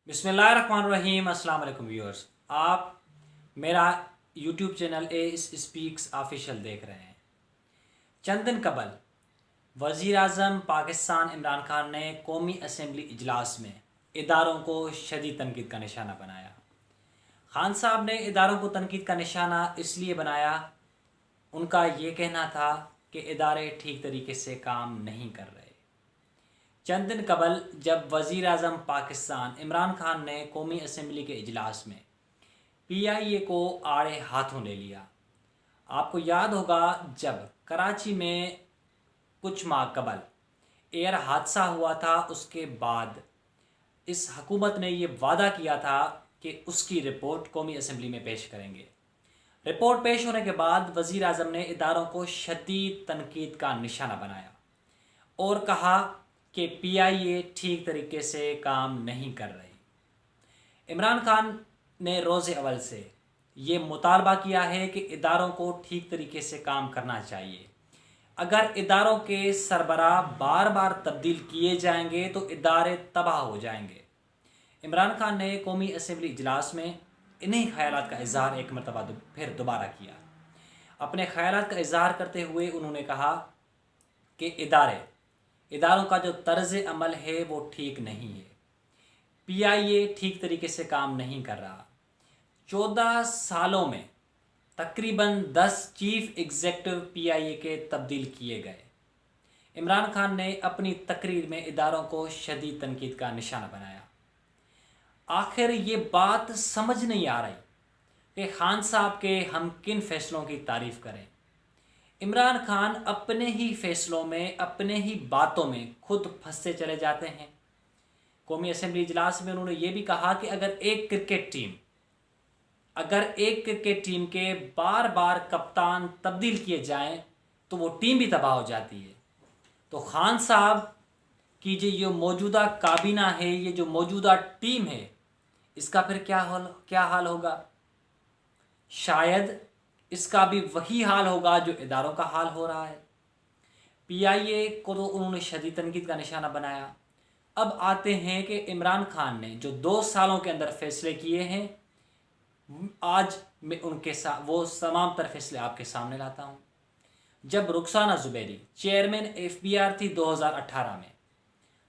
बिस्मिल्लाहिर्रहमानिर्रहीम। अस्सलाम वालेकुम व्यूअर्स, आप मेरा यूट्यूब चैनल ए स्पीक्स ऑफिशियल देख रहे हैं। चंद दिन कबल वज़ीर आज़म पाकिस्तान इमरान खान ने कौमी असम्बली इजलास में इदारों को शदीद तनकीद का निशाना बनाया। खान साहब ने इदारों को तनकीद का निशाना इसलिए बनाया, उनका ये कहना था कि इदारे ठीक तरीके से काम नहीं कर रहे। चंद दिन कबल जब वज़ीर आज़म पाकिस्तान इमरान खान ने कौमी असम्बली के इजलास में PIA को आड़े हाथों ले लिया। आपको याद होगा जब कराची में कुछ माह कबल एयर हादसा हुआ था, उसके बाद इस हुकूमत ने ये वादा किया था कि उसकी रिपोर्ट कौमी असम्बली में पेश करेंगे। रिपोर्ट पेश होने के बाद वज़ीर आज़म ने इदारों को शदीद तनकीद का निशाना बनाया और कहा कि PIA ठीक तरीके से काम नहीं कर रही। इमरान खान ने रोज़े अव्वल से ये मुतालबा किया है कि इदारों को ठीक तरीके से काम करना चाहिए। अगर इदारों के सरबराह बार बार तब्दील किए जाएंगे तो इदारे तबाह हो जाएंगे। इमरान खान ने कौमी असम्बली इजलास में इन्हीं ख्यालात का इजहार एक मरतबा फिर दोबारा किया। अपने ख्यालात का इजहार करते हुए उन्होंने कहा कि इदारों का जो तर्ज अमल है वो ठीक नहीं है। PIA ठीक तरीके से काम नहीं कर रहा। 14 सालों में तकरीबन 10 चीफ एग्जीक्यूटिव PIA के तब्दील किए गए। इमरान खान ने अपनी तकरीर में इदारों को शदीद तनकीद का निशाना बनाया। आखिर ये बात समझ नहीं आ रही कि खान साहब के हम किन फैसलों की तारीफ़ करें। इमरान खान अपने ही फैसलों में, अपने ही बातों में खुद फंसते चले जाते हैं। कौमी असम्बली इजलास में उन्होंने ये भी कहा कि अगर एक क्रिकेट टीम के बार बार कप्तान तब्दील किए जाएं तो वो टीम भी तबाह हो जाती है। तो खान साहब की जो मौजूदा काबीना है, ये जो मौजूदा टीम है, इसका फिर क्या हाल होगा? शायद इसका भी वही हाल होगा जो इदारों का हाल हो रहा है। PIA को तो उन्होंने शदीद तनकीद का निशाना बनाया। अब आते हैं कि इमरान खान ने जो 2 सालों के अंदर फैसले किए हैं, आज मैं उनके साथ वो तमाम तर फैसले आपके सामने लाता हूँ। जब रुखसाना ज़ुबैरी चेयरमैन FBR थी 2018 में,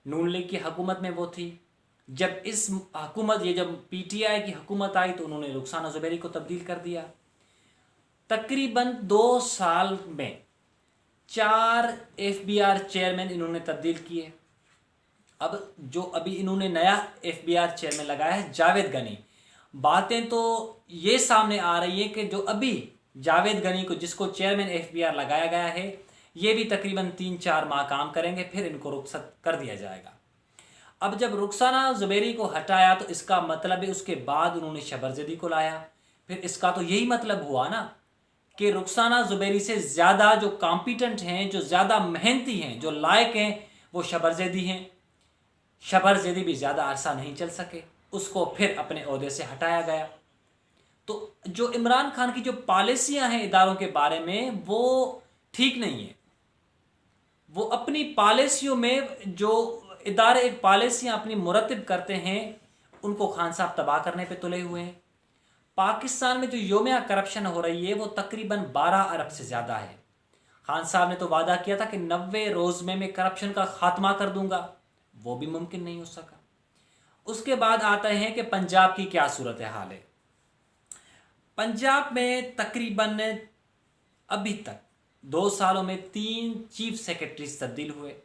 नून लीग की हुकूमत में वो थी। जब इस हुकूमत जब PTI की हुकूमत आई तो उन्होंने रुखसाना ज़ुबैरी को तब्दील कर दिया। तकरीबन 2 साल में 4 FBR चेयरमैन इन्होंने तब्दील किए। अब जो अभी इन्होंने नया FBR चेयरमैन लगाया है जावेद गनी, बातें तो ये सामने आ रही है कि जो अभी जावेद गनी को जिसको चेयरमैन FBR लगाया गया है, ये भी तकरीबन 3-4 माह काम करेंगे, फिर इनको रुखसत कर दिया जाएगा। अब जब रुखसाना ज़ुबैरी को हटाया तो इसका मतलब है उसके बाद उन्होंने शबर जैदी को लाया। फिर इसका तो यही मतलब हुआ ना कि रुखसाना ज़ुबैरी से ज़्यादा जो कॉम्पिटेंट हैं, जो ज़्यादा मेहनती हैं, जो लायक हैं, वो शबर जैदी हैं। शबर जैदी भी ज़्यादा अरसा नहीं चल सके, उसको फिर अपने ओहदे से हटाया गया। तो जो इमरान खान की जो पॉलिसियां हैं इदारों के बारे में, वो ठीक नहीं है। वो अपनी पॉलिसियों में जो इदारे एक पॉलिसियां अपनी मुरतब करते हैं, उनको खान साहब तबाह करने पे तुले हुए हैं। पाकिस्तान में जो योमिया करप्शन हो रही है वो तकरीबन 12 अरब से ज़्यादा है। खान साहब ने तो वादा किया था कि 90 रोज़ में मैं करप्शन का खात्मा कर दूंगा, वो भी मुमकिन नहीं हो सका। उसके बाद आता है कि पंजाब की क्या सूरत हाल है। पंजाब में तकरीबन अभी तक 2 सालों में 3 चीफ सेक्रेटरीज तब्दील हुए।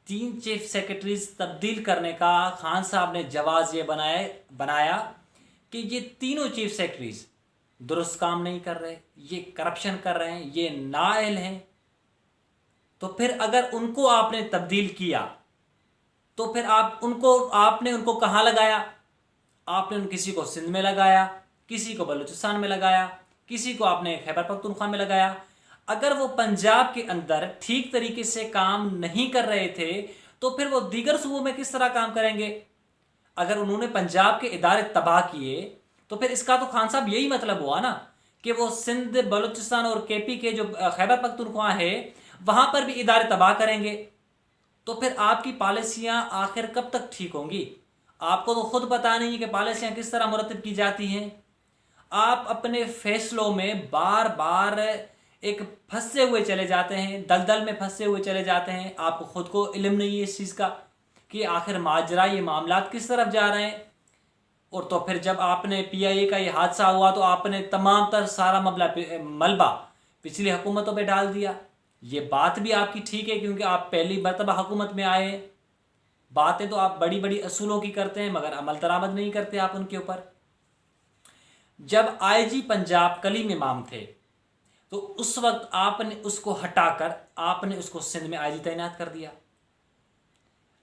3 चीफ सेक्रेटरीज तब्दील करने का खान साहब ने जवाज़ ये बनाया कि ये तीनों चीफ सेक्रेटरीज दुरुस्त काम नहीं कर रहे, ये करप्शन कर रहे हैं, ये नाअहल हैं। तो फिर अगर उनको आपने तब्दील किया तो फिर आपने उनको कहाँ लगाया? आपने किसी को सिंध में लगाया, किसी को बलूचिस्तान में लगाया, किसी को आपने खैबर पख्तूनख्वा में लगाया। अगर वो पंजाब के अंदर ठीक तरीके से काम नहीं कर रहे थे तो फिर वो दीगर सूबों में किस तरह काम करेंगे? अगर उन्होंने पंजाब के इदारे तबाह किए तो फिर इसका तो खान साहब यही मतलब हुआ ना कि वो सिंध, बलूचिस्तान और KP के जो खैबर पख्तूनख्वा है, वहां पर भी इदारे तबाह करेंगे। तो फिर आपकी पॉलिसियां आखिर कब तक ठीक होंगी? आपको तो खुद पता नहीं है कि पॉलिसियां किस तरह मुरतब की जाती हैं। आप अपने फैसलों में बार बार एक फंसे हुए चले जाते हैं, दलदल में फंसे हुए चले जाते हैं। आपको खुद को इल्म नहीं है इस चीज़ का कि आखिर माजरा ये मामलात किस तरफ जा रहे हैं। और तो फिर जब आपने पीआईए का ये हादसा हुआ तो आपने तमाम तर सारा मलबा पिछली हुकूमतों पे डाल दिया। ये बात भी आपकी ठीक है क्योंकि आप पहली मरतबा हुकूमत में आए हैं। बातें तो आप बड़ी बड़ी असूलों की करते हैं मगर अमल दरामद नहीं करते आप उनके ऊपर। जब आईजी पंजाब कलीम इमाम थे तो उस वक्त आपने उसको हटाकर आपने उसको सिंध में आईजी तैनात कर दिया।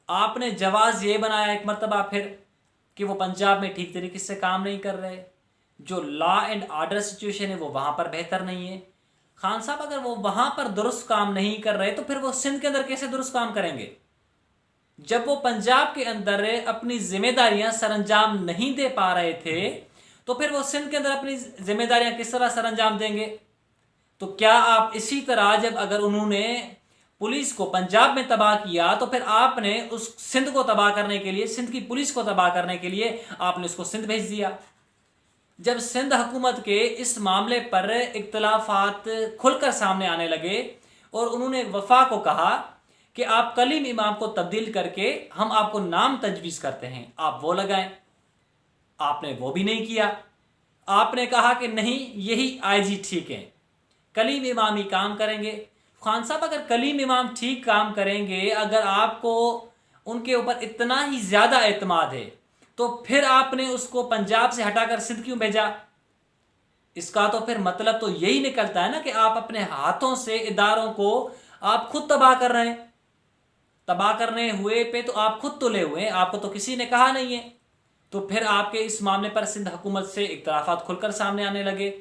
आपने जवाज ये बनाया एक मरतबा फिर कि वो पंजाब में ठीक तरीके से काम नहीं कर रहे, जो लॉ एंड ऑर्डर सिचुएशन है वो वहाँ पर बेहतर नहीं है। खान साहब अगर वो वहाँ पर दुरुस्त काम नहीं कर रहे तो फिर वो सिंध के अंदर कैसे दुरुस्त काम करेंगे? जब वो पंजाब के अंदर अपनी जिम्मेदारियां सरअंजाम नहीं दे पा रहे थे तो फिर वो सिंध के अंदर अपनी जिम्मेदारियां किस तरह सरअंजाम देंगे? तो क्या आप इसी तरह जब अगर उन्होंने पुलिस को पंजाब में तबाह किया तो फिर आपने उस सिंध को तबाह करने के लिए, सिंध की पुलिस को तबाह करने के लिए आपने उसको सिंध भेज दिया। जब सिंध हुकूमत के इस मामले पर इख्तलाफात खुलकर सामने आने लगे और उन्होंने वफा को कहा कि आप कलीम इमाम को तब्दील करके हम आपको नाम तजवीज़ करते हैं, आप वो लगाएं, आपने वो भी नहीं किया। आपने कहा कि नहीं यही आईजी ठीक है, कलीम इमाम ही काम करेंगे। खान साहब अगर कलीम इमाम ठीक काम करेंगे, अगर आपको उनके ऊपर इतना ही ज़्यादा एतमाद है तो फिर आपने उसको पंजाब से हटाकर सिंध क्यों भेजा? इसका तो फिर मतलब तो यही निकलता है ना कि आप अपने हाथों से इदारों को आप खुद तबाह कर रहे हैं। तबाह करने हुए पे तो आप खुद तुले हुए हैं, आपको तो किसी ने कहा नहीं है। तो फिर आपके इस मामले पर सिंध हुकूमत से इख्तलाफात खुलकर सामने आने लगे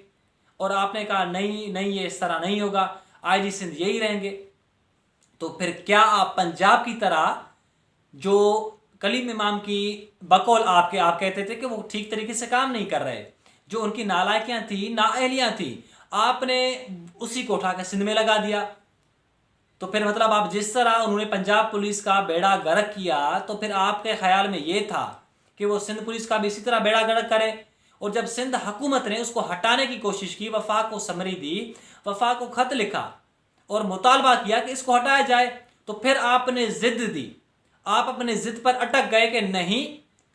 और आपने कहा नहीं नहीं ये इस तरह नहीं होगा, आईजी सिंध यही रहेंगे। तो फिर क्या आप पंजाब की तरह जो कलीम इमाम की बकौल आप कहते थे कि वो ठीक तरीके से काम नहीं कर रहे, जो उनकी नालायकियां थी, नाअहलियां थी, आपने उसी को उठाकर सिंध में लगा दिया। तो फिर मतलब आप जिस तरह उन्होंने पंजाब पुलिस का बेड़ा गर्क किया तो फिर आपके ख्याल में ये था कि वो सिंध पुलिस का भी इसी तरह बेड़ा गर्क करे। और जब सिंध हुकूमत ने उसको हटाने की कोशिश की, वफा को समरी दी, वफा को खत लिखा और मुतालबा किया कि इसको हटाया जाए, तो फिर आपने जिद दी, आप अपने जिद पर अटक गए कि नहीं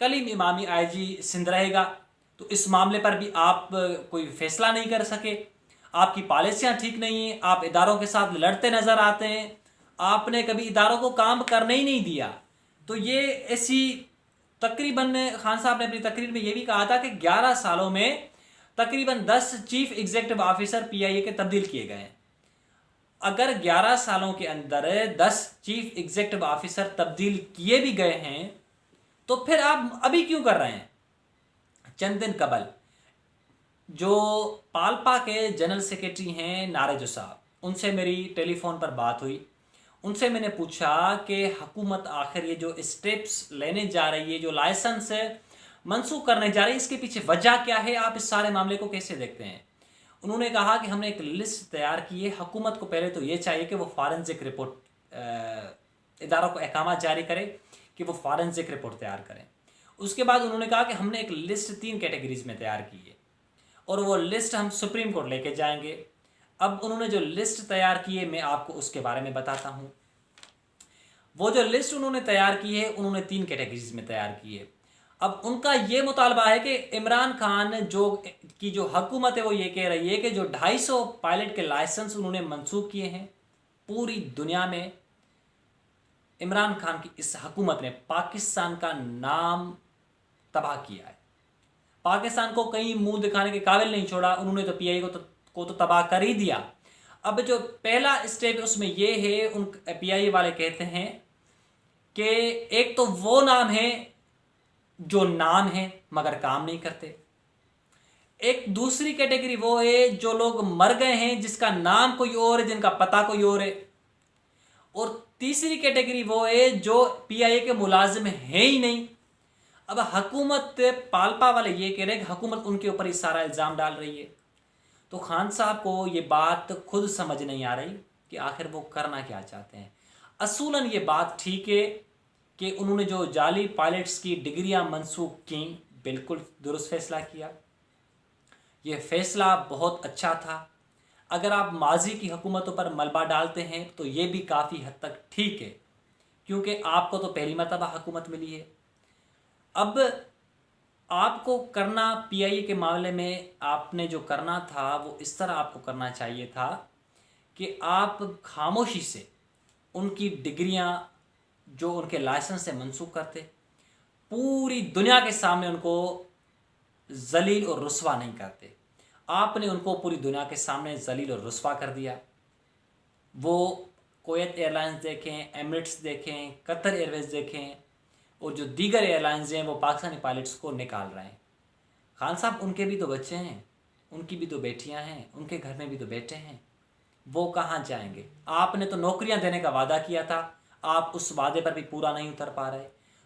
कलीम इमामी आईजी सिंध रहेगा। तो इस मामले पर भी आप कोई फैसला नहीं कर सके। आपकी पॉलिसियां ठीक नहीं हैं, आप इदारों के साथ लड़ते नजर आते हैं, आपने कभी इदारों को काम करने ही नहीं दिया। तो ये ऐसी तकरीबन खान साहब ने अपनी तकरीर में ये भी कहा था कि 11 सालों में तकरीबन 10 चीफ एग्जीक्यूटिव ऑफिसर पीआईए के तब्दील किए गए हैं। अगर 11 सालों के अंदर 10 चीफ एग्जीक्यूटिव ऑफिसर तब्दील किए भी गए हैं तो फिर आप अभी क्यों कर रहे हैं? चंद दिन कबल जो पालपा के जनरल सेक्रेटरी हैं नारेजो साहब, उनसे मेरी टेलीफोन पर बात हुई। उनसे मैंने पूछा कि हुकूमत आखिर ये जो स्टेप्स लेने जा रही है, जो लाइसेंस मंसूख करने जा रही है, इसके पीछे वजह क्या है, आप इस सारे मामले को कैसे देखते हैं? उन्होंने कहा कि हमने एक लिस्ट तैयार की है। हुकूमत को पहले तो ये चाहिए कि वो फॉरेंसिक रिपोर्ट इदारों को अहकाम जारी करे कि वो फॉरेंसिक रिपोर्ट तैयार करें। उसके बाद उन्होंने कहा कि हमने एक लिस्ट 3 कैटेगरीज में तैयार की है और वो लिस्ट हम सुप्रीम कोर्ट लेके जाएंगे। अब उन्होंने जो लिस्ट तैयार की है मैं आपको उसके बारे में बताता हूँ। वो जो लिस्ट उन्होंने तैयार की है उन्होंने 3 कैटेगरीज में तैयार की है। अब उनका ये मुतालबा है कि इमरान खान जो हुकूमत है वो ये कह रही है कि जो 250 पायलट के लाइसेंस उन्होंने मंसूख किए हैं, पूरी दुनिया में इमरान खान की इस हुकूमत ने पाकिस्तान का नाम तबाह किया है। पाकिस्तान को कहीं मुंह दिखाने के काबिल नहीं छोड़ा। उन्होंने तो पीआई को तो तबाह कर ही दिया। अब जो पहला स्टेप उसमें ये है, उन पीआई वाले कहते हैं कि एक तो वो नाम है जो नाम है मगर काम नहीं करते, एक दूसरी कैटेगरी वो है जो लोग मर गए हैं जिसका नाम कोई और है, जिनका पता कोई और है, और तीसरी कैटेगरी वो है जो पीआईए के मुलाजिम है ही नहीं। अब हुकूमत पालपा वाले ये कह रहे हैं कि हुकूमत उनके ऊपर ही सारा इल्ज़ाम डाल रही है। तो खान साहब को ये बात खुद समझ नहीं आ रही कि आखिर वो करना क्या चाहते हैं। असूलन ये बात ठीक है कि उन्होंने जो जाली पायलट्स की डिग्रियां मंसूख की, बिल्कुल दुरुस्त फैसला किया। ये फैसला बहुत अच्छा था। अगर आप माजी की हुकूमतों पर मलबा डालते हैं तो ये भी काफ़ी हद तक ठीक है, क्योंकि आपको तो पहली मरतबा हुकूमत मिली है। अब आपको करना पीआईए के मामले में आपने जो करना था वो इस तरह आपको करना चाहिए था कि आप खामोशी से उनकी डिग्रियां जो उनके लाइसेंस से मनसूख करते, पूरी दुनिया के सामने उनको जलील और रुस्वा नहीं करते। आपने उनको पूरी दुनिया के सामने जलील और रुस्वा कर दिया। वो कुवैत एयरलाइंस देखें, एमिरेट्स देखें, कतर एयरवेज देखें, और जो दीगर एयरलाइंस हैं वो पाकिस्तानी पायलट्स को निकाल रहे हैं। खान साहब, उनके भी तो बच्चे हैं, उनकी भी तो बेटियां हैं, उनके घर में भी तो बेटे हैं, वो कहाँ जाएंगे? आपने तो नौकरियां देने का वादा किया था, आप उस वादे पर भी पूरा नहीं उतर पा रहे।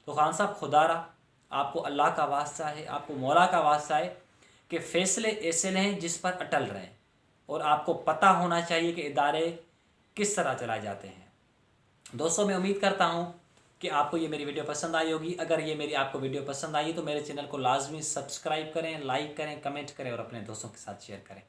तो खान साहब, खुदारा आपको अल्लाह का वास्ता है, आपको मौला का वास्ता है कि फ़ैसले ऐसे लें जिस पर अटल रहें, और आपको पता होना चाहिए कि इदारे किस तरह चलाए जाते हैं। दोस्तों, मैं उम्मीद करता हूँ कि आपको ये मेरी वीडियो पसंद आई होगी। अगर ये मेरी आपको वीडियो पसंद आई तो मेरे चैनल को लाजमी सब्सक्राइब करें, लाइक करें, कमेंट करें और अपने दोस्तों के साथ शेयर करें।